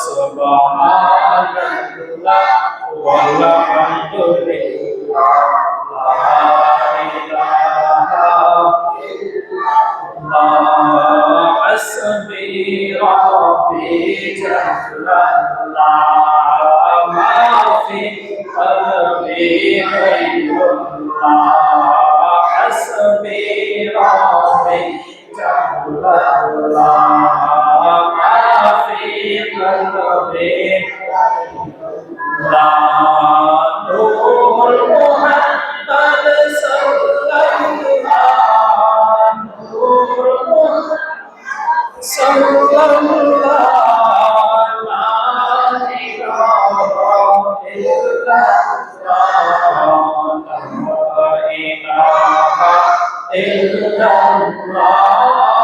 সুবহানাল্লাহ ওয়ালহামদুলিল্লাহ লা ইলাহা ইল্লাল্লাহ হাসবি রাব্বি জাল্লাল্লাহ মা ফি কলবি গায়রুল্লাহ হাসবি রাব্বি জাল্লাল্লাহ মা ফি কলবি লা নূর মুহাম্মদ সাল্লাল্লাহ নূর সাল্লাল্লাহ লা ইলাহা ইল্লাল্লাহ লা ইলাহা ইল্লাল্লাহ লা ইলাহা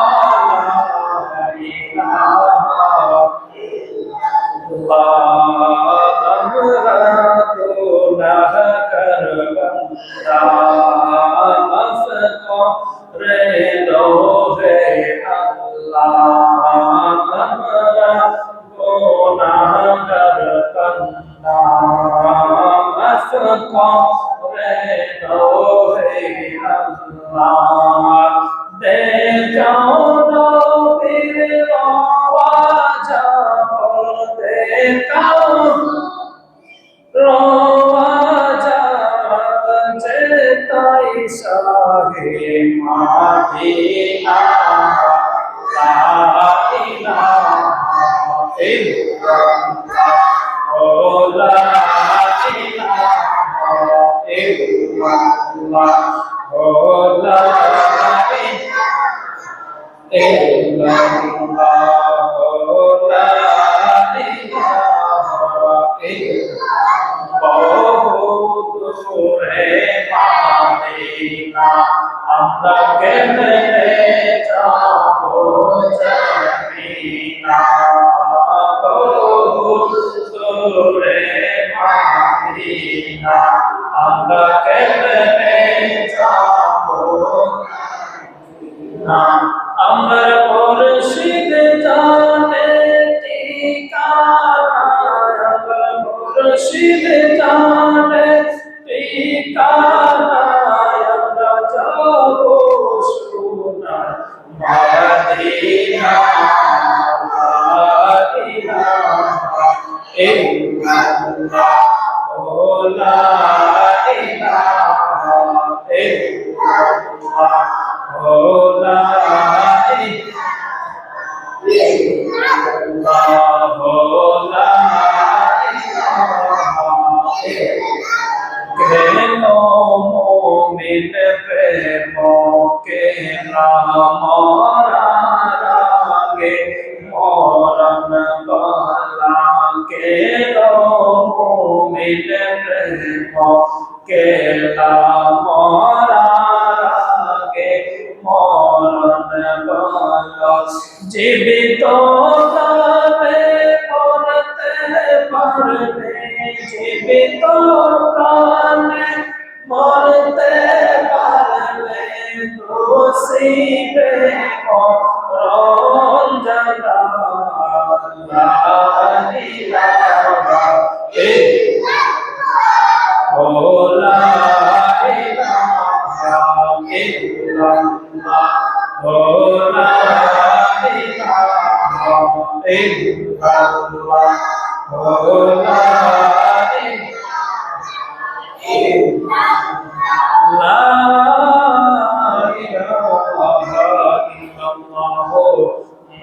আমার মুর্শিদ জানে ঠিকানা আমার মুর্শিদ জানে ঠিকানা আমরা যাব সোনার মদিনা লা ইলাহা ইল্লাল্লাহ লা ইলাহা ইল্লাল্লাহ লা জীবিত কালে মরতে পারবে জীবিত কালে মরতে পারবে নসিবে মরণ জানা লা ইলাহা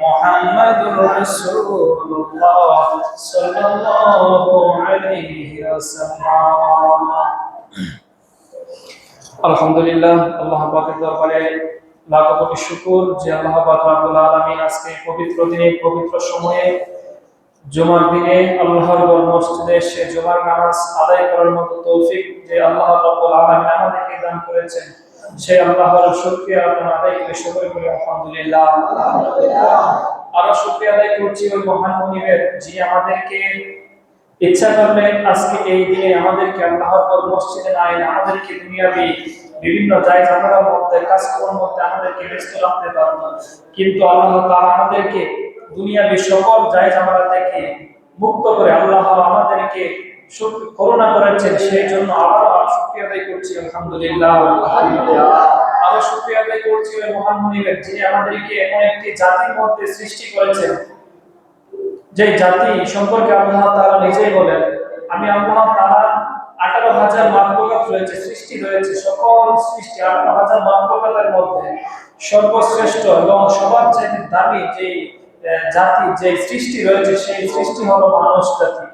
মুহাম্মাদুর রাসূলুল্লাহ সাল্লাল্লাহু আলাইহি ওয়াসাল্লাম। আলহামদুলিল্লাহ, আল্লাহ পাকের দরবারে লাখ কোটি শুকর যে আল্লাহ পাক রব্বুল আলামিন আজকে পবিত্র দিনে পবিত্র সময়ে জুমার দিনে আল্লাহর ঘর মসজিদে এসে জুমার নামাজ আদায় করার মতো তৌফিক যে আল্লাহ রাব্বুল আলামিন আমাদেরকে দান করেছেন, সেই আল্লাহর শুকরিয়া আদায় করে সবাই বলি আলহামদুলিল্লাহ। আরো শুকরিয়া আদায় করছি ওই মহান মুনিবের, যিনি আমাদেরকে ইচ্ছা করলে আজকে এই দিনে আমাদেরকে আল্লাহর ঘর মসজিদে না এনে আমাদেরকে দুনিয়াবি বিভিন্ন জায়গার মধ্যে কাজকর্মের মধ্যে আমাদেরকে ব্যস্ত রাখতে পারত, কিন্তু আল্লাহ তাআলা আমাদেরকে দুনিয়াবি সকল জায়গা থেকে মুক্ত করে আল্লাহ আমাদেরকে করুণা করেছেন, সেই জন্য আবারও শুকরিয়া আদায় করছি আলহামদুলিল্লাহ। আরো শুকরিয়া আদায় করছি ওই মহান মুনিবের, যিনি আমাদেরকে এমন একটি জাতির মধ্যে সৃষ্টি করেছেন যে জাতি সম্পর্কে আল্লাহ তাআলা নিজেই বলেন, আমি আল্লাহ তাআলা 18,000 মাখলুকাত রয়েছে, সৃষ্টি রয়েছে, সকল সৃষ্টি 18,000 মাখলুকাতের মধ্যে সর্বশ্রেষ্ঠ এবং সবার চাইতে দামি যে জাতি, যে সৃষ্টি রয়েছে, সেই সৃষ্টি হলো মানুষ জাতি।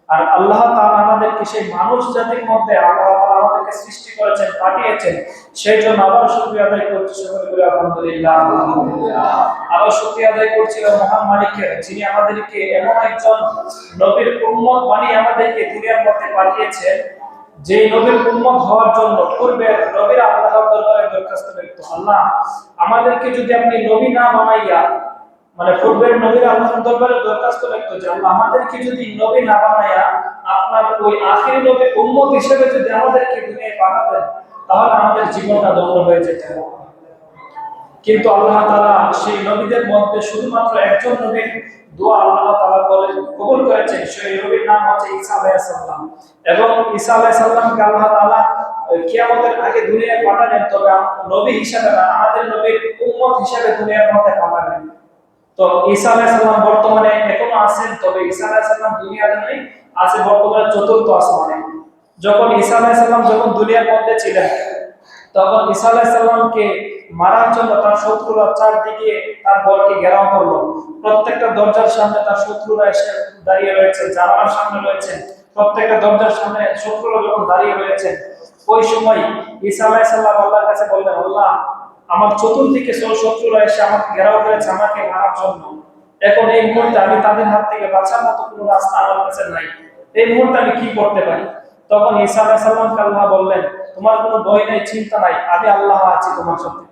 আর আল্লাহ তাআলা আমাদেরকে সেই মানুষ জাতির মধ্যে আল্লাহ তাআলা আমাদেরকে সৃষ্টি করেছেন, পাঠিয়েছেন, সেই জন্য আবার শুকরিয়া আদায় করছি সকলে বলে আলহামদুলিল্লাহ। আবার শুকরিয়া আদায় করছি মহান মালিকের, যিনি আমাদেরকে এমন একজন নবীর উম্মত বানিয়ে আমাদেরকে দুনিয়ার মধ্যে পাঠিয়েছেন, যে নবীর উম্মত হওয়ার জন্য পূর্বে নবীরা আল্লাহর দরবারে দরখাস্ত করত, আল্লাহ আমাদেরকে যদি আপনি নবী না বানাইয়া, মানে পূর্বের নবীরা আল্লাহর দরবারে দরখাস্ত করত যে আল্লাহ আমাদেরকে যদি নবী না বানাইয়া আপনার ওই আখিরি নবীর উম্মত হিসেবে যদি আমাদেরকে দুনিয়ায় পাঠাতেন, তাহলে আমাদের জীবনটা ধন্য হয়ে যেত। কিন্তু আল্লাহ তাআলা সেই নবীদের মধ্যে শুধুমাত্র একজন নবীর দোয়া আল্লাহ তাআলা কবুল করেছেন, সেই নবীর নাম হচ্ছে ঈসা আলাইহিস সালাম। এবং ঈসা আলাইহিস সালামকে আল্লাহ তাআলা কিয়ামতের আগে দুনিয়ায় পাঠাবেন, তবে নবী হিসেবে না, আমাদের নবীর উম্মত হিসেবে দুনিয়ার মধ্যে পাঠাবেন। তো ঈসা আলাইহিস সালাম বর্তমানে এখনো আছেন, তবে ঈসা আলাইহিস সালাম দুনিয়াতে নেই, আছে বর্তমানে চতুর্থ আসমানে। যখন ঈসা আলাইহিস সালাম যখন দুনিয়ার মধ্যে ছিলেন, তখন ঈসা আলাইহিস সালামকে মারার জন্য তার শত্রুরা চারদিকে তার বরকে ঘেরাও করলো। প্রত্যেকটা দরজার সামনে তার শত্রুরা এসে দাঁড়িয়ে রয়েছে, জানালার সামনে রয়েছে, প্রত্যেকটা দরজার সামনে শত্রুরা যখন দাঁড়িয়ে রয়েছে, ওই সময় ঈসা আলাইহিস সালাম আল্লাহর কাছে বললেন, আল্লাহ আমার চতুর্দিকে শত্রুরা এসে আমাকে ঘেরাও করেছে আমাকে মারার জন্য, এখন এই মুহূর্তে আমি তাদের হাত থেকে বাঁচার মতো কোনো রাস্তা আমার কাছে নাই, এই মুহূর্তে আমি কি করতে পারি? তখন ঈসা আলাইহিস সালামকে আল্লাহ বললেন, তোমার কোনো ভয় নাই, চিন্তা নাই, আমি আল্লাহ আছি তোমার সাথে।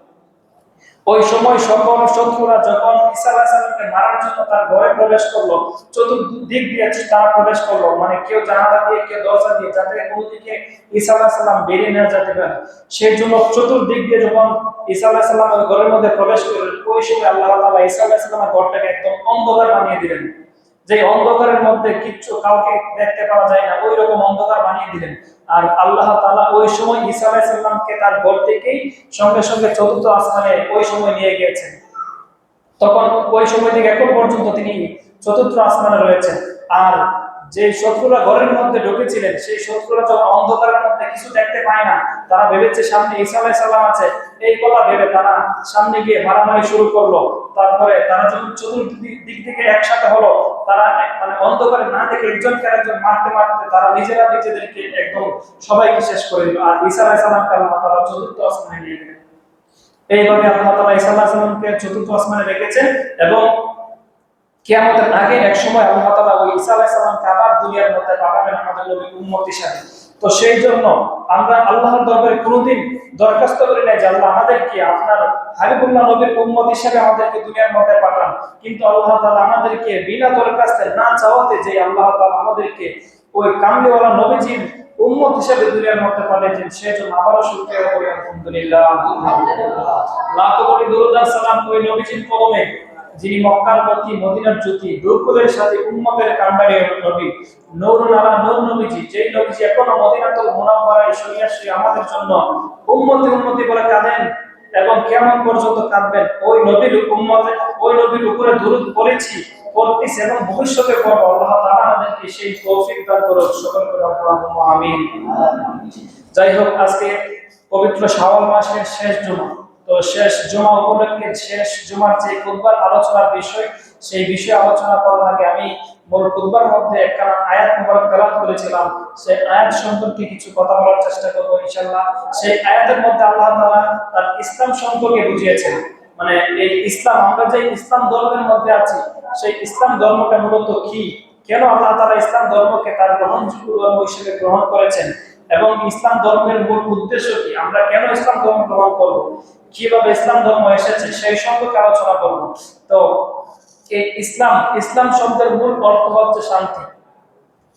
ওই সময় সকল শত্রুরা যখন ঈসা আলাইহিস সালামকে মারার জন্য তার ঘরে প্রবেশ করলো, চতুর্দিক দিয়ে তারা প্রবেশ করলো, মানে কেউ জানালা দিয়ে, কেউ দরজা দিয়ে, যাতে কোন দিকে ঈসা আলাইহিস সালাম বেরিয়ে না যেতে পারে, সেই জন্য চতুর্দিক দিয়ে যখন ঈসা আলাইহিস সালাম ঘরের মধ্যে প্রবেশ করলেন, ওই সময় আল্লাহ তাআলা ঈসা আলাইহিস সালামের ঘরটাকে একদম অন্ধকার বানিয়ে দিলেন। যে অন্ধকারের মধ্যে কিচ্ছু কাউকে দেখতে পাওয়া যায় না, ওই রকম অন্ধকার বানিয়ে দিলেন। আর আল্লাহ তাআলা ওই সময় ঈসা আলাইহিস সালামকে তার ঘর থেকেই সঙ্গে সঙ্গে চতুর্থ আসমানে ওই সময় নিয়ে গিয়েছেন। তখন ওই সময় থেকে এখন পর্যন্ত তিনি চতুর্থ আসমানে রয়েছেন। আর যে শত্রুরা ঘরের মধ্যে ঢুকেছিলেন, সেই শত্রুরা যখন অন্ধকারের মধ্যে কিছু দেখতে পায় না, তারা ভেবেছে সামনে ঈসা আলাইহিস সালাম আছে, এই কথা ভেবে তারা সামনে গিয়ে মারামারি শুরু করলো। তারপরে তারা যখন চতুর্দিক থেকে একসাথে হলো, তারা মানে অন্ধকারে না থেকে একজনকে আরেকজন মারতে মারতে তারা নিজেরা নিজেদেরকে একদম সবাইকে শেষ করে দিল। আর ঈসা আলাইহিস সালামকে আল্লাহ তাআলা চতুর্থ আসমানে নিয়ে গেলেন। এইভাবে আল্লাহ তাআলা ঈসা আলাইহিস সালামকে চতুর্থ আসমানে রেখেছেন, এবং কিয়ামতের আগে এক সময় আল্লাহ তাআলা ওই ঈসা আলাইহিস সালামকে আবার দুনিয়ার মধ্যে পাঠাবেন আমাদের নবীর উম্মত হিসেবে। তো সেই জন্য আমরা আল্লাহর দরবারে কোনোদিন দরখাস্ত করি না যে আল্লাহ আমাদেরকে আপনার হাবিবুল্লাহ নবীর উম্মত হিসেবে আমাদেরকে দুনিয়ার মধ্যে পাঠান, কিন্তু আল্লাহ তাআলা আমাদেরকে বিনা দরখাস্তে, না চাওয়াতে, যে আল্লাহ তাআলা আমাদেরকে ওই কামলিওয়ালা নবীজির উম্মত হিসেবে দুনিয়ার মধ্যে পাঠিয়েছেন, সেজন্য আবারও শুকরিয়া করি আলহামদুলিল্লাহ। লাখো কোটি দরুদ আর সালাম ওই নবীজির কদমে, যিনি মক্কার মতি, মদিনার জ্যোতি, দুর্কুলের সাথে উম্মতের কান্ডারি নবী, নূরুন আলা নূর নবীজি, যেই নবীজি এখনো মদিনাতুল মুনাওয়ারায় শুয়ে আমাদের জন্য উম্মতি উম্মতি বলে কাঁদেন এবং কিয়ামত পর্যন্ত কাঁদবেন। ওই নবীর উম্মতে, ওই নবীর উপরে দরুদ পড়েছি, পড়তেছি এবং ভবিষ্যতে পড়ব। আল্লাহ তাআলা আমাদেরকে সেই তৌফিক দান করুন, সকল করে আল্লাহুম্মা আমিন। যাই হোক, আজকে পবিত্র শাওয়াল মাসের শেষ জুমা। তো শেষ জুমা উপলক্ষে শেষ জুমার যে খুতবার আলোচনার বিষয়, সেই বিষয়ে আলোচনা করার আগে আমি মূল খুতবার মধ্যে একটা আয়াত মুবারক তেলাওয়াত করেছিলাম, সেই আয়াত সম্পর্কে কিছু কথা বলার চেষ্টা করব ইনশাআল্লাহ। সেই আয়াতের মধ্যে আল্লাহ তাআলা তার ইসলাম সম্পর্কে বুঝিয়েছেন, মানে এই ইসলাম, আমরা যে ইসলাম ধর্মের মধ্যে আছি, সেই ইসলাম ধর্মটা মূলত কি, কেন আল্লাহ তাআলা ইসলাম ধর্মকে তার গ্রহণযোগ্য ধর্ম হিসেবে গ্রহণ করেছেন, এবং ইসলাম ধর্মের মূল উদ্দেশ্য কি, আমরা কেন ইসলাম ধর্ম গ্রহণ করব, কিভাবে ইসলাম ধর্ম এসেছে, সেই সম্পর্কে আলোচনা করব। তো এই ইসলাম শব্দের মূল অর্থ হচ্ছে শান্তি।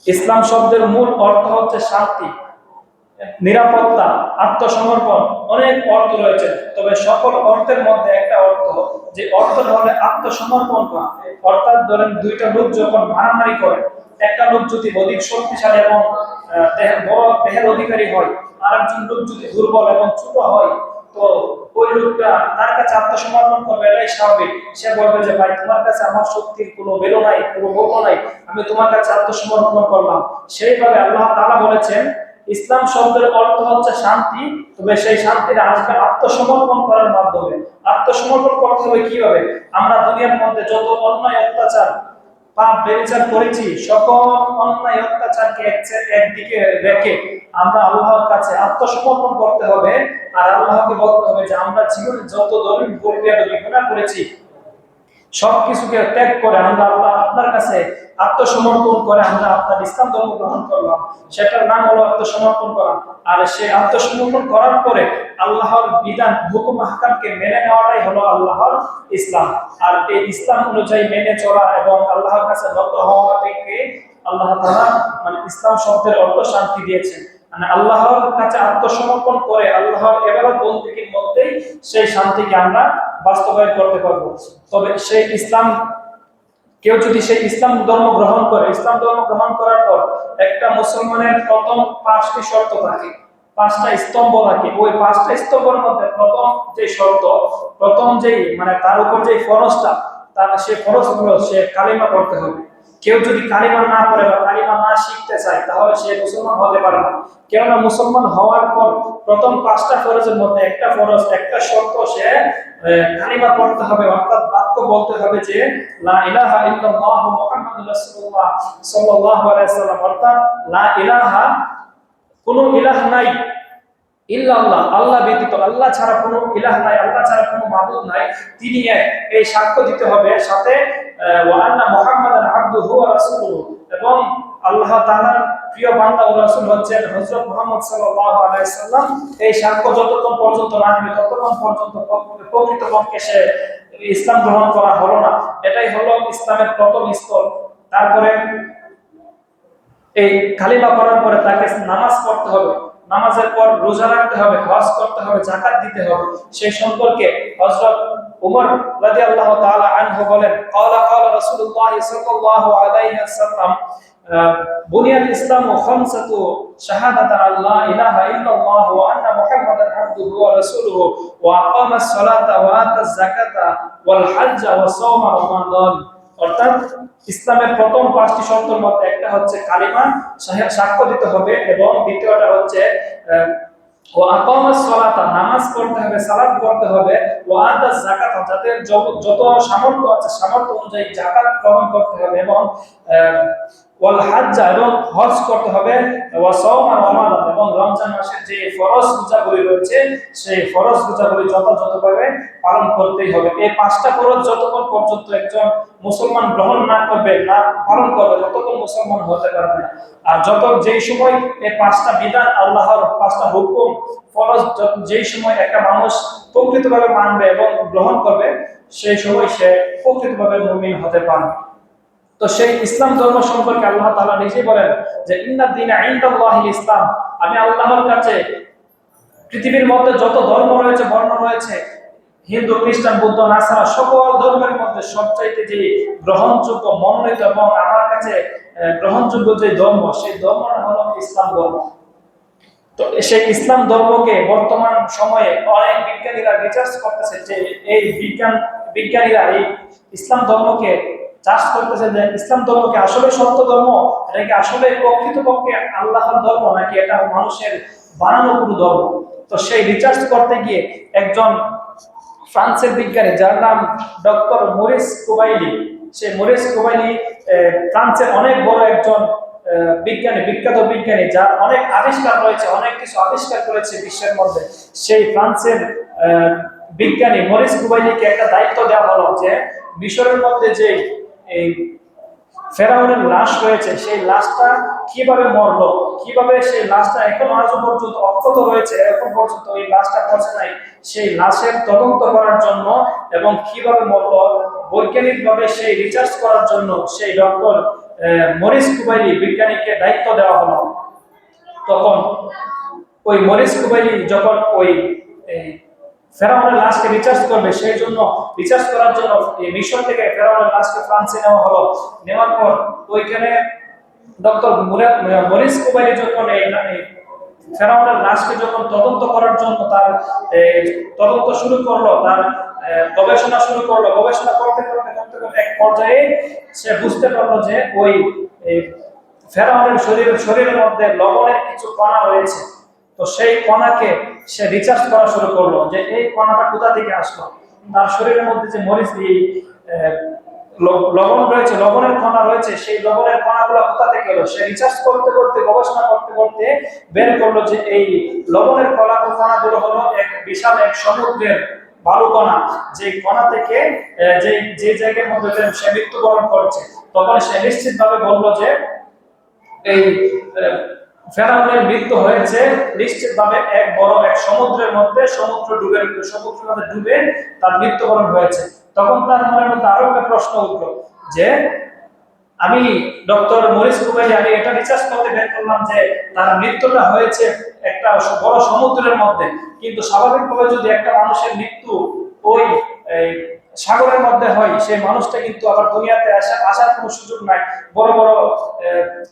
ইসলাম শব্দের মূল অর্থ হচ্ছে শান্তি। নিরাপত্তা, আত্মসমর্পণ, অনেক অর্থ রয়েছে। তবে সকল অর্থের মধ্যে একটা অর্থ, যে অর্থটা হলে আত্মসমর্পণ করা। অর্থাৎ ধরেন দুইটা লোক যখন মারামারি করে, একটা লোক যদি অধিক শক্তিশালী এবং বড় দেহের অধিকারী হয়, আর একজন লোক যদি দুর্বল এবং ছোট হয়, তো ওই লোকটা তার কাছে আত্মসমর্পণ করবে, এটাই স্বাভাবিক। সে বলবে যে ভাই, তোমার কাছে আমার শক্তির কোনো বেলো নাই, কোনো মূল্য নাই, আমি তোমার কাছে আত্মসমর্পণ করলাম। সেইভাবে আল্লাহ তাআলা বলেছেন ইসলাম শব্দের অর্থ হচ্ছে শান্তি, তবে সেই শান্তির আসবে আত্মসমর্পণ করার মাধ্যমে। আত্মসমর্পণ করতে হবে কিভাবে? আমরা দুনিয়ার মধ্যে যত অন্যায় অত্যাচার, পাপ বেবিচার করেছি, সকল অন্যায় অত্যাচারকে একদিকে রেখে আমরা আল্লাহর কাছে আত্মসমর্পণ করতে হবে। আর আল্লাহকে বলতে হবে যে আমরা জীবনে যত ধরনের গুনাহ করেছি, সবকিছুকে ত্যাগ করে আমরা আল্লাহ আপনার কাছে আত্মসমর্পণ করে আমরা আপনার ইসলাম ধর্ম গ্রহণ করলাম। সেটার নাম হলো আত্মসমর্পণ করা। আর সেই আত্মসমর্পণ করার পরে আল্লাহর বিধান, হুকুম, আহকামকে মেনে নেওয়াটাই হলো আল্লাহর ইসলাম। আর এই ইসলাম অনুযায়ী মেনে চলা এবং আল্লাহর কাছে নত হওয়া থেকে আল্লাহ তাআলা মানে ইসলাম শব্দের অর্থ শান্তি দিয়েছেন। মানে আল্লাহর কাছে আত্মসমর্পণ করে আল্লাহর ইবাদত বন্দেগীর মধ্যেই সেই শান্তিকে আমরা বাস্তবায়ন করতে পারবো। তবে সেই ইসলাম, কেউ যদি সেই ইসলাম ধর্ম গ্রহণ করে, ইসলাম ধর্ম গ্রহণ করার পর একটা মুসলমানের প্রথম 5টি শর্ত থাকে, 5টা স্তম্ভ থাকে। ওই 5টা স্তম্ভের মধ্যে প্রথম যে শর্ত, প্রথম যেই মানে তার উপর যে ফরজটা, তার সেই ফরজগুলো সে কালিমা পড়তে হবে। কেউ যদি কালিমা না পড়ে বা কালিমা না শিখতে চায়, তাহলে সে মুসলমান হতে পারে না। কেননা মুসলমান হওয়ার পর প্রথম 5টা ফরজের মধ্যে একটা ফরজ, একটা শর্ত, সে কালিমা পড়তে হবে, অর্থাৎ বাক্য বলতে হবে যে লা ইলাহা ইল্লাল্লাহ মুহাম্মাদুর রাসূলুল্লাহ সাল্লাল্লাহু আলাইহি সাল্লাম। অর্থাৎ লা ইলাহা, কোনো ইলাহ নাই, ইল্লাল্লাহ আল্লাহ ব্যতীত, আল্লাহ ছাড়া কোনো ইলাহ নাই, আল্লাহ ছাড়া কোনো মাবুদ নাই, তিনি এক, এই সাক্ষ্য দিতে হবে। সাথে ওয়া আন্না মুহাম্মাদান আবদুহু ওয়া রাসূলুহু, এবং আল্লাহ তাআলার প্রিয় বান্দা ও রাসূল হচ্ছেন হযরত মুহাম্মদ সাল্লাল্লাহু আলাইহি সাল্লাম। এই সাক্ষ্য যতক্ষণ পর্যন্ত না দিবে, ততক্ষণ পর্যন্ত প্রকৃতপক্ষে সে ইসলাম গ্রহণ করা হলো না। এটাই হলো ইসলামের প্রথম স্তর। তারপরে এই কালিমা পড়ার পরে তাকে নামাজ পড়তে হবে, নামাজের পর রোজা রাখতে হবে, হজ করতে হবে, যাকাত দিতে হবে। সেই সম্পর্কে হযরত ওমর রাদিয়াল্লাহু তাআলা আনহু বলেন, ক্বালা ক্বালা রাসূলুল্লাহ সাল্লাল্লাহু আলাইহি ওয়াসাল্লাম বুনিয়াল ইসলামু খামসাতু শাহাদাতান আল্লা ইলাহা ইল্লাল্লাহ ওয়া আন্না মুহাম্মাদান আবদুহু ওয়া রাসূলুহু ওয়া আকামাস সালাতা ওয়া আতাজ যাকাতা ওয়াল হাজ্জা ওয়া সাওমা রমাদান। অর্থাৎ ইসলামের প্রথম 5টি শর্তের মধ্যে একটা হচ্ছে কালিমা, সাক্ষ্য দিতে হবে, এবং দ্বিতীয়টা হচ্ছে ও আকামাস সালাতা, নামাজ পড়তে হবে, সালাত পড়তে হবে, ও আতাজ যাকাত, যাদের যত সামর্থ্য আছে সামর্থ্য অনুযায়ী যাকাত গ্রহণ করতে হবে, এবং ওয়াল হাজ্জা, এবং হজ করতে হবে, ওয়া সাওমা রমাদান, এবং রমজান মাসের যে ফরজ রোজাগুলি রয়েছে সেই ফরজ রোজাগুলি যথাযথভাবে পালন করতেই হবে। এই 5টা ফরজ যতক্ষণ পর্যন্ত একজন মুসলমান গ্রহণ না করবে, না পালন করবে, ততক্ষণ মুসলমান হতে পারবে না। আর যেই সময় এই 5টা বিধান, আল্লাহর 5টা হুকুম, ফরজ যেই সময় একটা মানুষ প্রকৃতভাবে মানবে এবং গ্রহণ করবে, সেই সময় সে প্রকৃতভাবে মুমিন হতে পারবে। তো সেই ইসলাম ধর্ম সম্পর্কে আল্লাহ তাআলা নিজে বলেন যে ইন্নাদ দীনা ইনদাল্লাহিল ইসলাম, আমি আল্লাহর কাছে পৃথিবীর মধ্যে যত ধর্ম রয়েছে, বর্ণ রয়েছে, হিন্দু, খ্রিস্টান, বৌদ্ধ, নাসারা, সকল ধর্মের মধ্যে সবচাইতে যে গ্রহণযোগ্য, মনোনীত এবং আমার কাছে গ্রহণযোগ্য যে ধর্ম, সেই ধর্মটা হলো ইসলাম ধর্ম। তো সেই ইসলাম ধর্মকে বর্তমান সময়ে অনেক বিজ্ঞানীরা রিসার্চ করতেছে যে এই বিজ্ঞানীরা এই ইসলাম ধর্মকে চাষ করতেছে যে ইসলাম ধর্মকে আসলে সত্য ধর্ম, এটা কি আসলে প্রকৃতপক্ষে আল্লাহর ধর্ম, নাকি এটা মানুষের বানানো কোনো ধর্ম। তো সেই রিসার্চ করতে গিয়ে একজন ফ্রান্সের বিজ্ঞানী, যার নাম ডক্টর মরিস কুবাইলি, সেই মরিস কুবাইলি ফ্রান্সের অনেক বড় একজন বিজ্ঞানী, বিখ্যাত বিজ্ঞানী, যার অনেক আবিষ্কার রয়েছে, অনেক কিছু আবিষ্কার করেছে বিশ্বের মধ্যে। সেই ফ্রান্সের বিজ্ঞানী মরিস কুবাইলিকে একটা দায়িত্ব দেওয়া হলো যে মিশরের মধ্যে যে এই ফেরাউনের লাশ রয়েছে, সেই লাশটা কিভাবে মরলো, কিভাবে সেই লাশটা এখন আজও পর্যন্ত অক্ষত রয়েছে, এখন পর্যন্ত ওই লাশটা পৌঁছে নাই, সেই লাশের তদন্ত করার জন্য এবং কিভাবে মরলো বৈজ্ঞানিকভাবে সেই রিসার্চ করার জন্য সেই ডক্টর মরিস কুবাইলি বিজ্ঞানীকে দায়িত্ব দেওয়া হলো। তখন ওই মরিস কুবাইলি যখন ওই ফেরাউনের লাশকে রিচার্জ করবে, সেই জন্য রিচার্জ করার জন্য মিশর থেকে ফেরাউনের লাশকে ফ্রান্সে নেওয়া হলো। নেওয়ার পর ওইখানে ডক্টর মরিস কুবাইলি যখন ফেরাউনের লাশকে যখন তদন্ত করার জন্য তার তদন্ত শুরু করলো, তার গবেষণা শুরু করলো, গবেষণা করতে করতে করতে করতে এক পর্যায়ে সে বুঝতে পারলো যে ওই ফেরাউনের শরীরের মধ্যে লবণের কিছু কণা রয়েছে। তো সেই কণাকে সে রিসার্চ করা শুরু করলো যে এই কণাটা কোথা থেকে আসলো, তার শরীরের মধ্যে যে মরিচ লবণ রয়েছে, লবণের কণা রয়েছে, সেই লবণের কণাগুলো কোথা থেকে এলো। সে রিসার্চ করতে করতে গবেষণা করতে করতে বের করলো যে এই লবণের কণাগুলো হলো এক বিশাল এক সমুদ্রের বালু কণা, যে কণা থেকে যে জায়গার মধ্যে সে মৃত্যুবরণ করছে। তখন সে নিশ্চিতভাবে বললো যে এই ফেরাউনের মৃত্যু হয়েছে নিশ্চিতভাবে এক বড় এক সমুদ্রের মধ্যে, সমুদ্রের মধ্যে ডুবে তার মৃত্যুবরণ হয়েছে। তখন তার মনের মধ্যে আরো একটা প্রশ্ন উঠলো যে আমি ডক্টর মরিস কুবাইলি আমি এটা রিসার্চ করতে বের করলাম যে তার মৃত্যুটা হয়েছে একটা বড় সমুদ্রের মধ্যে, কিন্তু স্বাভাবিকভাবে যদি একটা মানুষের মৃত্যু ওই সাগরের মধ্যে হয়, সেই মানুষটা কিন্তু আবার দুনিয়াতে আসার কোনো সুযোগ নাই। বড় বড়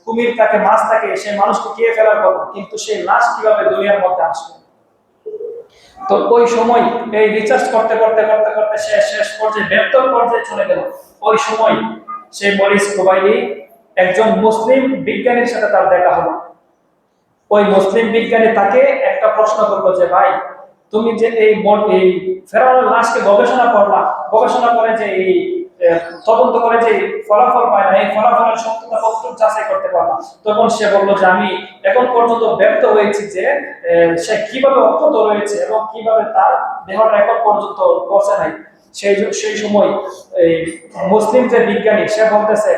কুমির থাকে, মাছ থাকে, সেই মানুষকে খেয়ে ফেলার কথা, কিন্তু সেই লাশ কিভাবে দুনিয়ার মধ্যে আসবে। তো ওই সময় এই রিসার্চ করতে করতে করতে করতে সে শেষ পর্যায়ে ব্যর্থ পর্যায়ে চলে গেল। ওই সময় সেই মরিস কুবাইলি একজন মুসলিম বিজ্ঞানীর সাথে তার দেখা হলো। ওই মুসলিম বিজ্ঞানী তাকে একটা প্রশ্ন করলো যে ভাই, তুমি যে এই ফেরাউনের লাশকে গবেষণা করলা, গবেষণা করে যে এই তদন্ত করে যে ফলাফল পায় না, এই ফলাফলের সত্যতা কতটুকু যাচাই করতে পারলাম। তখন সে বললো যে আমি এখন পর্যন্ত ব্যর্থ হয়েছি যে সে কিভাবে অক্ষত রয়েছে এবং কিভাবে তার দেহটা এখন পর্যন্ত পৌঁছে নাই। সেই সময় এই মুসলিম যে বিজ্ঞানী সে বলতেছে,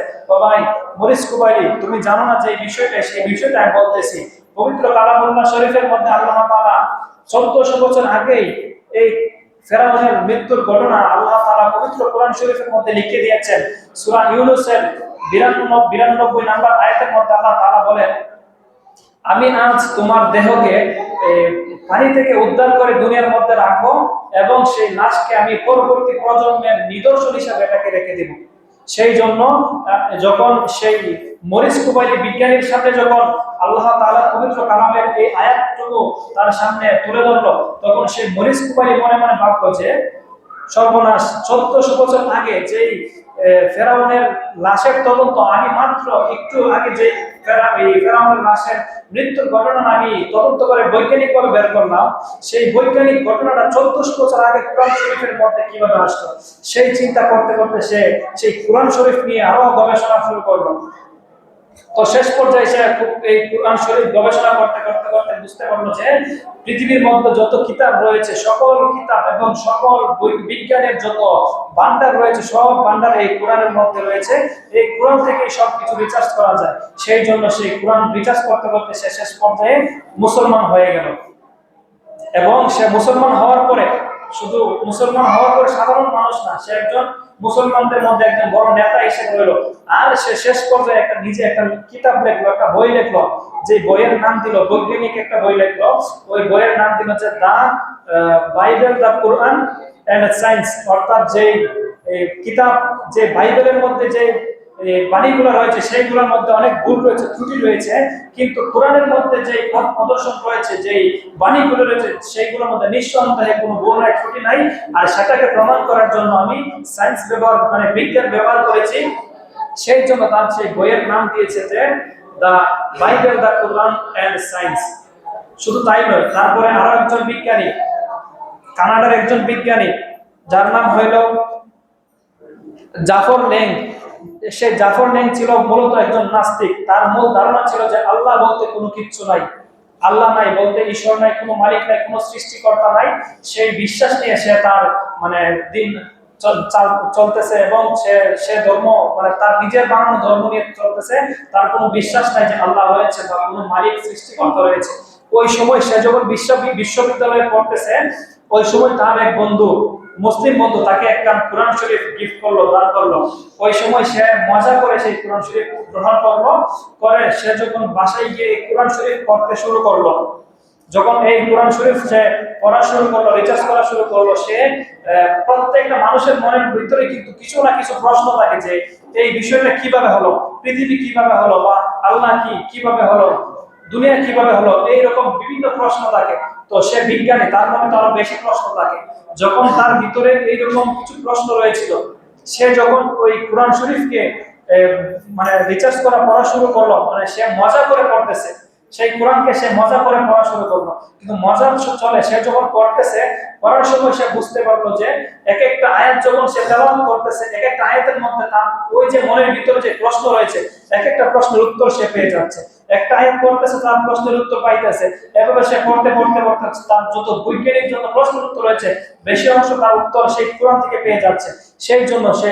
ভাই মরিস কুবাইলি, তুমি জানো না যে এই বিষয়টা, সেই বিষয়টা আমি বলতেছি। পবিত্র কালামুল্লাহ শরীফের মধ্যে আল্লাহ তাআলা 1400 বছর আগেই এই ফেরাউনের মৃত্যুর ঘটনা আল্লাহ তাআলা পবিত্র কোরআন শরীফের মধ্যে লিখে দিয়েছেন। সূরা ইউনূসের 92 নম্বর আয়াতের মধ্যে আল্লাহ তাআলা বলেন, আমি আজ তোমার দেহকে পানি থেকে উদ্ধার করে দুনিয়ার মধ্যে রাখবো এবং সেই লাশকে আমি পরবর্তী প্রজন্মের নিদর্শন হিসাবে এটাকে রেখে দেব। সেই জন্য যখন সেই মরিস কুবাইলি বিজ্ঞানীর সামনে যখন আল্লাহ তাআলা পবিত্র কালামের এই আয়াতটুকু তার সামনে তুলে ধরলো, তখন সেই মরিস কুবাইলি মনে মনে ভাবলো যে সর্বনাশ, 1400 বছর আগে যেই ফেরাউনের লাশের তদন্ত, আমি মাত্র একটু আগে যে ফেরাউনের লাশের মৃত্যুর ঘটনা আমি তদন্ত করে বৈজ্ঞানিকভাবে বের করলাম, সেই বৈজ্ঞানিক ঘটনাটা 1400 বছর আগে কোরআন শরীফের মধ্যে কিভাবে আসলো। সেই চিন্তা করতে করতে সে সেই কোরআন শরীফ নিয়ে আরো গবেষণা শুরু করলো। তো শেষ পর্যায়ে সে এই কোরআন শরীফ গবেষণা করতে করতে করতে বুঝতে পারলো যে পৃথিবীর মধ্যে যত কিতাব রয়েছে, সকল কিতাব এবং সকল বিজ্ঞানের যত ভান্ডার রয়েছে, সব ভান্ডার এই কোরআনের মধ্যে রয়েছে। এই কোরআন থেকে সবকিছু রিসার্চ করা যায়। সেই জন্য সেই কোরআন রিসার্চ করতে করতে সে শেষ পর্যায়ে মুসলমান হয়ে গেল। এবং সে মুসলমান হওয়ার পরে শুধু মুসলমান হওয়ার পরে সাধারণ মানুষ না, সে একজন মুসলমানদের মধ্যে একজন বড় নেতা হিসেবে রইল। আর সে শেষ পর্যায়ে নিজে একটা কিতাব লিখলো, একটা বই লিখলো, যে বইয়ের নাম দিল, বৈজ্ঞানিক একটা বই লিখলো। ওই বইয়ের নাম দিল যে the Bible, the Quran and science. অর্থাৎ যে কিতাব, যে বাইবেলের মধ্যে যে বাণীগুলো রয়েছে সেইগুলোর মধ্যে অনেক ভুল রয়েছে, ত্রুটি রয়েছে, কিন্তু কোরআনের মধ্যে যে পথ প্রদর্শন রয়েছে, যে বাণীগুলো রয়েছে, সেইগুলোর মধ্যে নিঃসন্দেহে কোনো ভুল নাই, ত্রুটি নাই। আর সেটাকে প্রমাণ করার জন্য আমি সায়েন্স ব্যবহার, মানে বিজ্ঞান ব্যবহার করেছি। সেই জন্য তার সেই বইয়ের নাম দিয়েছে যে the Bible, the Quran and science. শুধু তাই নয়, তারপরে আরো একজন বিজ্ঞানী, কানাডার একজন বিজ্ঞানী, যার নাম হইল জাফর ল্যাং। সেই জাফর ল্যাং ছিল মূলত একজন নাস্তিক। তার মূল ধারণা ছিল যে আল্লাহ বলতে কোনো কিছু নাই, আল্লাহ নাই বলতে, ঈশ্বর নাই, কোনো মালিক নাই, কোনো সৃষ্টিকর্তা নাই। সেই বিশ্বাস নিয়ে সে তার মানে দিন চলতেছে এবং সে ধর্ম, মানে তার নিজের বানানো ধর্ম নিয়ে চলতেছে। তার কোনো বিশ্বাস নাই যে আল্লাহ রয়েছে বা কোনো মালিক, সৃষ্টিকর্তা রয়েছে। ওই সময় সে যখন বিশ্ববিদ্যালয়ে পড়তেছে, ওই সময় তার এক বন্ধু, মুসলিম বন্ধু, তাকে একটা কোরআন শরীফ গিফট করলো, দান করলো। ওই সময় সে মজা করে সেই কোরআন শরীফ গ্রহণ করলো। করে সে যখন বাসায় গিয়ে কোরআন শরীফ পড়তে শুরু করলো, যখন এই কোরআন শরীফ সে পড়া শুরু করলো, রিচার্জ করা শুরু করলো, সে প্রত্যেকটা মানুষের মনের ভিতরে কিন্তু কিছু না কিছু প্রশ্ন থাকে যে এই বিষয়টা কিভাবে হলো, পৃথিবী কিভাবে হলো, বা আল্লাহ কিভাবে হলো, দুনিয়া কিভাবে হলো, এইরকম বিভিন্ন প্রশ্ন থাকে। তো সে বিজ্ঞানী, তার মনে তো আরো বেশি প্রশ্ন থাকে। যখন তার ভিতরে এইরকম কিছু প্রশ্ন রয়েছিল, সে যখন ওই কোরআন শরীফকে মানে রিচার্জ করা পড়া শুরু করলো, মানে সে মজা করে পড়তেছে, সেই কোরআনকে সে মজা করে পড়া শুরু করলো। কিন্তু মজার চলে সে যখন পড়তেছে, পড়ার সময় সে বুঝতে পারলো যে এক একটা আয়াত যখন সে তেলাওয়াত করতেছে, এক একটা আয়াতের মধ্যে তার ওই যে মনের ভিতরে যে প্রশ্ন রয়েছে, এক একটা প্রশ্নের উত্তর সে পেয়ে যাচ্ছে। একটা আয়াত পড়তেছে, তার প্রশ্নের উত্তর পাইতেছে। এভাবে সে পড়তে পড়তে পড়তে তার যত বৈজ্ঞানিক যত প্রশ্নের উত্তর রয়েছে, বেশি অংশ তার উত্তর সেই কোরআন থেকে পেয়ে যাচ্ছে। সেই জন্য সে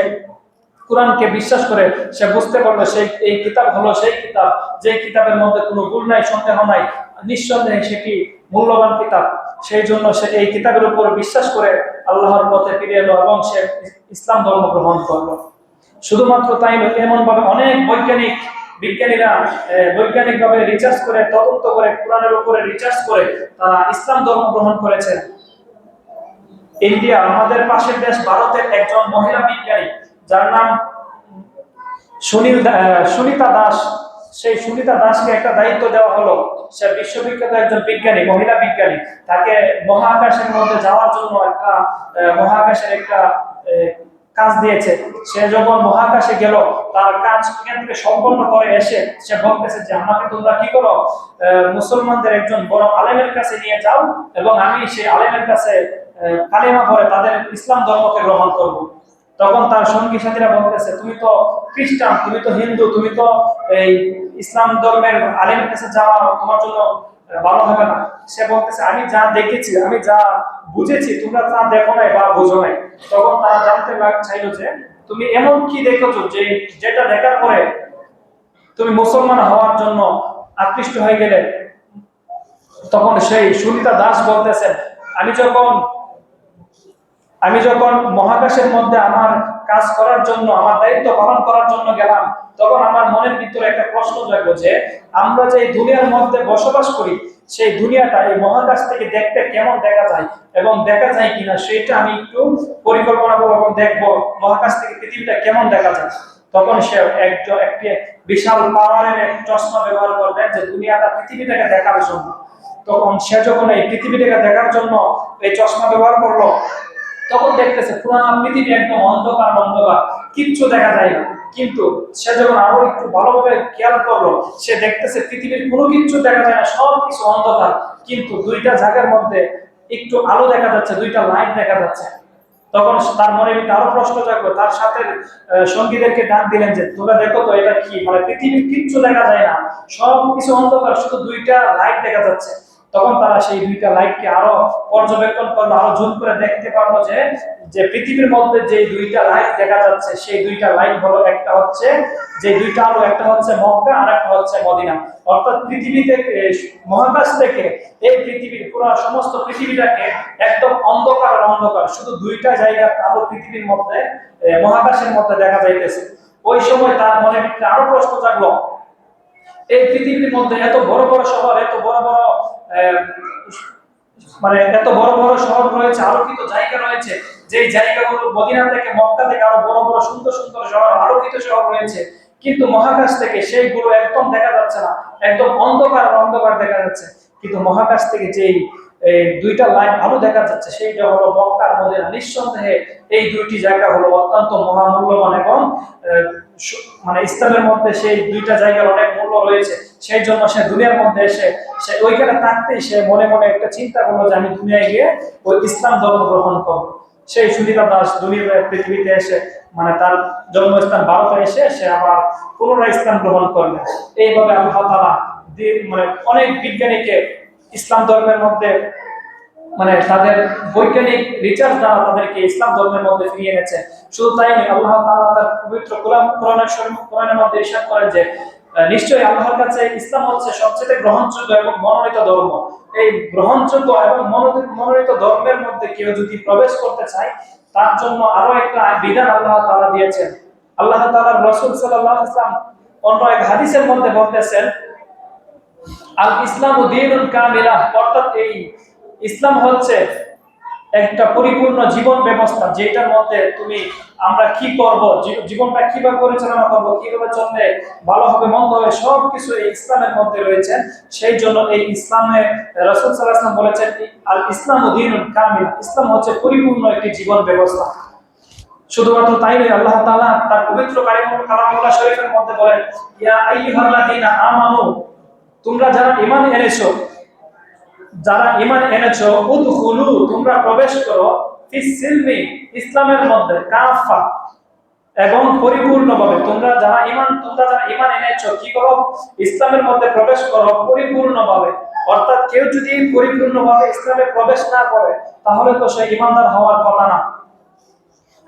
কোরআনকে বিশ্বাস করে সে বুঝতে পারলো সেই এই কিতাব হলো সেই কিতাব, যে কিতাবের মধ্যে কোনো ভুল নাই, সন্দেহ নাই, নিঃসন্দেহে সেটি মূল্যবান কিতাব। সেই জন্য সে এই কিতাবের উপর বিশ্বাস করে আল্লাহর পথে ফিরে এলো এবং সে ইসলাম ধর্ম গ্রহণ করলো। শুধুমাত্র তাই নয়, এমন ভাবে অনেক বিজ্ঞানীরা বৈজ্ঞানিক ভাবে রিসার্চ করে, তদন্ত করে, কোরআনের উপরে রিসার্চ করে তারা ইসলাম ধর্ম গ্রহণ করেছেন। ইন্ডিয়া, আমাদের পাশের দেশ ভারতের একজন মহিলা বিজ্ঞানী, যার নাম সুনিতা দাস। সেই সুনিতা দাসকে একটা দায়িত্ব দেওয়া হলো। সে বিশ্ববিখ্যাত একজন বিজ্ঞানী, মহিলা বিজ্ঞানী। তাকে মহাকাশের মধ্যে যাওয়ার জন্য একটা মহাকাশের একটা কাজ দিয়েছে। সে যখন মহাকাশে গেল, তার কাজ এখান থেকে সম্পন্ন করে এসে সে বলতেছে যে আমাকে তোমরা কি করো, মুসলমানদের একজন বড় আলেমের কাছে নিয়ে যাও এবং আমি সেই আলেমের কাছে কালিমা পড়ে তাদের ইসলাম ধর্মকে গ্রহণ করব। তখন তার সঙ্গী সাথীরা বলতেছে তুমি তো খ্রিস্টান, তুমি তো হিন্দু, তুমি তো এই ইসলাম ধর্মের আলেমের কাছে যাওয়া তোমার জন্য ভালো হবে না। সে বলতেছে আমি যা দেখেছি, আমি যা বুঝেছি, তোমরা তা দেখো নাই বা বুঝো নাই। তখন তারা জানতে চাইলো যে তুমি এমন কি দেখেছো যে যেটা দেখার পরে তুমি মুসলমান হওয়ার জন্য আকৃষ্ট হয়ে গেলে। তখন সেই সুনিতা দাস বলতেছেন আমি যখন আমি যখন মহাকাশের মধ্যে আমার কাজ করার জন্য, আমার দায়িত্ব পালন করার জন্য গেলাম, তখন আমার মনের ভিতরে একটা প্রশ্ন জাগলো যে আমরা যে দুনিয়ার মধ্যে বসবাস করি, সেই দুনিয়াটা এই মহাকাশ থেকে দেখতে কেমন দেখা যায় এবং দেখা যায় কিনা সেটা আমি একটু পরিকল্পনা করবো এবং দেখবো মহাকাশ থেকে পৃথিবীটা কেমন দেখা যায়। তখন সে একটি বিশাল পাওয়ারের এক চশমা ব্যবহার করবে যে দুনিয়াটা পৃথিবীটাকে দেখার জন্য। তখন সে যখন এই পৃথিবীটাকে দেখার জন্য এই চশমা ব্যবহার করলো, তখন দেখতেছে পুরো পৃথিবী একদম অন্ধকার অন্ধকার, কিচ্ছু দেখা যায় না। কিন্তু সে যখন আরো একটু ভালোভাবে খেয়াল করলো, সে দেখতেছে পৃথিবীর কোনো কিছু দেখা যায় না, সব কিছু অন্ধকার। কিন্তু দুইটা জায়গার মধ্যে একটু আলো দেখা যাচ্ছে, দুইটা লাইট দেখা যাচ্ছে। তখন তার মনে আরো প্রশ্ন জাগলো, তার সাথে সঙ্গীদেরকে ডাক দিলেন যে তোমরা দেখো তো এটা কি, মানে পৃথিবীর কিচ্ছু দেখা যায় না, সব কিছু অন্ধকার, শুধু দুইটা লাইট দেখা যাচ্ছে। তখন তারা সেই দুইটা লাইটকে আরো পর্যবেক্ষণ করলো, আরো জুম করে দেখতে পারলো যে যে পৃথিবীর মধ্যে যে দুইটা লাইট দেখা যাচ্ছে, সেই দুইটা লাইট হলো একটা হচ্ছে যে দুইটা আলো, একটা হচ্ছে মক্কা আর একটা হচ্ছে মদিনা। অর্থাৎ পৃথিবী থেকে, মহাকাশ থেকে এই পৃথিবীর পুরো সমস্ত পৃথিবীটাকে একদম অন্ধকার আর অন্ধকার, শুধু দুইটা জায়গার আলো পৃথিবীর মধ্যে মহাকাশের মধ্যে দেখা যাইতেছে। ওই সময় তার মনে ভিতরে আরো প্রশ্ন জাগলো, এই পৃথিবীর মধ্যে এত বড় বড় শহর, এত বড় বড় মানে এত বড় বড় শহর রয়েছে, আলোকিত জায়গা রয়েছে, যে জায়গাগুলো মদিনা থেকে মক্কা থেকে আরো বড় বড় সুন্দর সুন্দর শহর, আলোকিত শহর রয়েছে, কিন্তু মহাকাশ থেকে সেইগুলো একদম দেখা যাচ্ছে না, একদম অন্ধকার অন্ধকার দেখা যাচ্ছে। কিন্তু মহাকাশ থেকে যেই দুইটা লাইন আলো দেখা যাচ্ছে, সেইটা হলো মক্কা আর মদিনা। নিঃসন্দেহে এই দুইটি জায়গা হলো অত্যন্ত মহামূল্যবান এবং মানে ইসলামের মধ্যে সেই দুইটা জায়গার অনেক মূল্য রয়েছে। সেই জন্য সে দুনিয়ার মধ্যে এসে সে ওইখানে থাকতেই সে মনে মনে একটা চিন্তা করলো যে আমি দুনিয়ায় গিয়ে ওই ইসলাম ধর্ম গ্রহণ করবো। সেই সুনিতা দাস দুনিয়ার পৃথিবীতে এসে, মানে তার জন্মস্থান ভারতে এসে সে আবার পুনরায় ইসলাম গ্রহণ করবে। এইভাবে আল্লাহ তাআলা মানে অনেক বিজ্ঞানীকে ইসলাম ধর্মের মধ্যে, মানে তাদের বৈজ্ঞানিক রিসার্চ দ্বারা তাদেরকে ইসলাম ধর্মের মধ্যে ফিরিয়ে এনেছে। শুধু তাই নয়, আল্লাহ তাআলা তার পবিত্র কোরআনের মধ্যে ইরশাদ করেন যে নিশ্চয়ই আল্লাহর কাছে ইসলাম হচ্ছে সবচেয়ে গ্রহণযোগ্য এবং মনোনীত ধর্ম। এই গ্রহণযোগ্য এবং মনোনীত ধর্মের মধ্যে কেউ যদি প্রবেশ করতে চায়, তার জন্য আরো একটা বিধান আল্লাহ তাআলা দিয়েছেন। আল্লাহ তাআলার রাসূল সাল্লাল্লাহু আলাইহি ওয়াসাল্লাম অন্য এক হাদিসের মধ্যে বলতেছেন আল ইসলামু দীনুন কামিলা, অর্থাৎ এই ইসলাম হচ্ছে একটা পরিপূর্ণ জীবন ব্যবস্থা, যেটার মধ্যে আমরা কি করব, জীবনটা কিভাবে পরিচালনা করব, কিভাবে চললে ভালো হবে মন্দ হবে, সবকিছু এই ইসলামের মধ্যে রয়েছে। সেই জন্য এই ইসলামে রাসূল সাল্লাল্লাহু আলাইহি ওয়াসাল্লাম বলেছেন আল ইসলামু দীনুন কামিল, ইসলাম হচ্ছে পরিপূর্ণ একটি জীবন ব্যবস্থা। শুধুমাত্র তাই নয়, আল্লাহ তাআলা তার পবিত্র কালামুল্লাহ শরীফের মধ্যে বলেন, ইয়া আইয়ুহাল্লাযীনা আমানু, তোমরা যারা ঈমান এনেছো, উদখুলু, তোমরা প্রবেশ করো, ফিস সিলমি, ইসলামের মধ্যে, কাফা, এবং পরিপূর্ণভাবে। তোমরা যারা ঈমান এনেছো, কি করো? ইসলামের মধ্যে প্রবেশ করো পরিপূর্ণভাবে। অর্থাৎ কেউ যদি পরিপূর্ণভাবে ইসলামে প্রবেশ না করে, তাহলে তো সে ঈমানদার হওয়ার কথা না।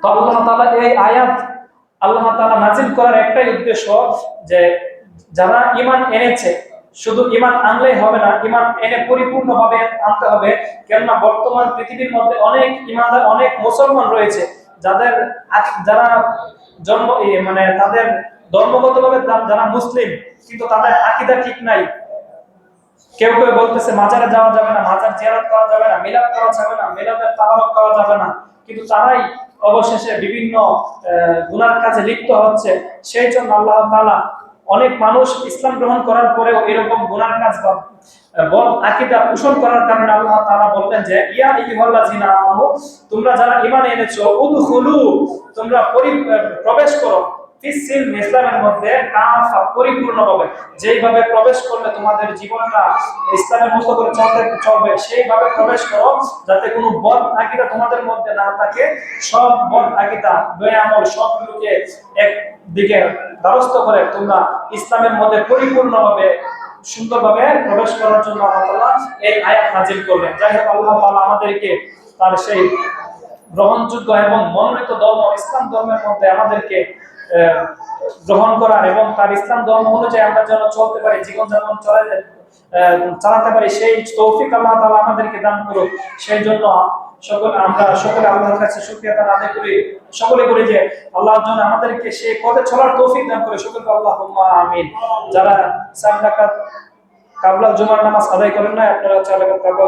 তো আল্লাহ তাআলা এই আয়াত আল্লাহ তাআলা নাযিল করার একটাই উদ্দেশ্য, যে যারা ঈমান এনেছে, শুধু ঈমান আনলেই হবে না, ঈমান এনে পরিপূর্ণভাবে আনতে হবে। কেননা বর্তমান পৃথিবীর মধ্যে অনেক ঈমানদার, অনেক মুসলমান রয়েছে, যারা জন্ম মানে তাদের ধর্মগতভাবে যারা মুসলিম, কিন্তু তাদের আকীদা ঠিক নাই। কেউ কেউ বলতেছে মাজারে যাওয়া যাবে না, মাজার জিয়ারত করা যাবে না, মিলাদ করা যাবে না, মিলাদের তাওয়ারুক করা যাবে না, কিন্তু তারাই অবশেষে বিভিন্ন গুনার কাজে লিপ্ত হচ্ছে। সেই জন্য আল্লাহ তাআলা অনেক মানুষ ইসলাম গ্রহণ করার পরেও এরকম গুনার কাজ বা বদ আকীদা পোষণ করার কারণে আল্লাহ তাআলা বললেন যে ইয়া আইয়ুহাল্লাযীনা আমানু, তোমরা যারা ঈমান এনেছো, উদখুলু, তোমরা প্রবেশ করো, ফিসিল, ইসলামের মধ্যে, কাফা, পরিপূর্ণভাবে। যেইভাবে প্রবেশ করলে তোমাদের জীবনটা ইসলামের মতো করে চলবে, সেইভাবে প্রবেশ করো, যাতে কোনো বদ আকীদা তোমাদের মধ্যে না থাকে। সব বদ আকীদা, বেআমল সবগুলোকে একদিকে দ্বারস্থ করে তোমরা ইসলামের মধ্যে পরিপূর্ণভাবে সুন্দরভাবে প্রবেশ করার জন্য আল্লাহ তাআলা এই আয়াত নাযিল করলেন। যাই হোক, আল্লাহ তাআলা আমাদেরকে তার সেই গ্রহণযোগ্য এবং মনোনীত ধর্ম ইসলাম ধর্মের মধ্যে আমাদেরকে গ্রহণ করার, এবং তার ইসলাম ধর্ম অনুযায়ী আমরা যেন চলতে পারি, জীবনযাপন চালাতে পারি, সেই তৌফিক আল্লাহ তাআলা আমাদেরকে দান করুক। সেই জন্য আমরা সকলে আল্লাহর কাছে শুকরিয়া আদায় করি, সকলে করি যে আল্লাহ যেন আমাদেরকে সেই পথে চলার তৌফিক দান করে। সকলকে আল্লাহুম্মা আমিন। যারা 4 রাকাত কাবলা জুমার নামাজ আদায় করেন না, আপনারা 4 রাকাত